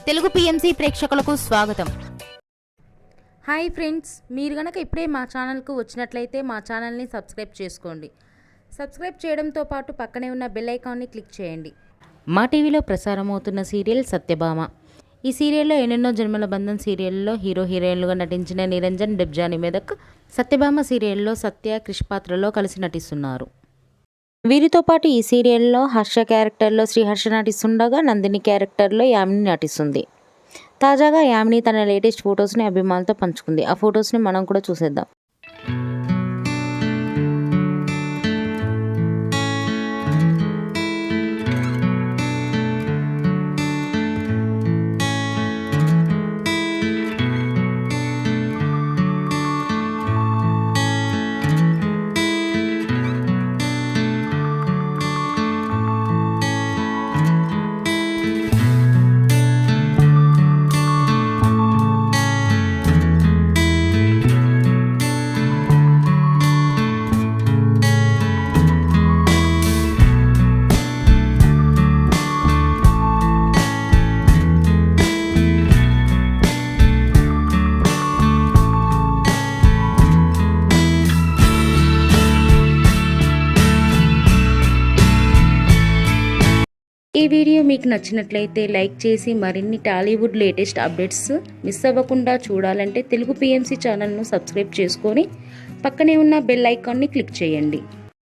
Telugu PMC ప్రేక్షకులకు స్వాగతం. Hi friends, మీరు గనక ఇప్పుడే మా ఛానల్కు వచ్చినట్లయితే మా ఛానల్ని సబ్స్క్రైబ్ చేసుకోండి. సబ్స్క్రైబ్ చేయడంతో పాటు పక్కనే ఉన్న బెల్ ఐకాన్ని క్లిక్ చేయండి. మా టీవీలో ప్రసారమవుతున్న సీరియల్ సత్యభామ. ఈ సీరియల్లో ఎన్నెన్నో జన్మల బంధం సీరియల్లో హీరో హీరోయిన్లుగా నటించిన నిరంజన్, డెబ్జాని మెదక్ సత్యభామ సీరియల్లో సత్య, క్రిష్ పాత్రలో కలిసి నటిస్తున్నారు. వీరితో పాటు ఈ సీరియల్లో హర్ష క్యారెక్టర్లో శ్రీహర్ష నటిస్తుండగా నందిని క్యారెక్టర్లో యామిని నటిస్తుంది. తాజాగా యామిని తన లేటెస్ట్ ఫొటోస్ని అభిమానులతో పంచుకుంది. ఆ ఫొటోస్ని మనం కూడా చూసేద్దాం. ఈ వీడియో మీకు నచ్చినట్లయితే లైక్ చేసి మరిన్ని టాలీవుడ్ లేటెస్ట్ అప్డేట్స్ మిస్ అవ్వకుండా చూడాలంటే తెలుగు పిఎంసి ఛానల్ను సబ్స్క్రైబ్ చేసుకొని పక్కనే ఉన్న బెల్ ఐకాన్ని క్లిక్ చేయండి.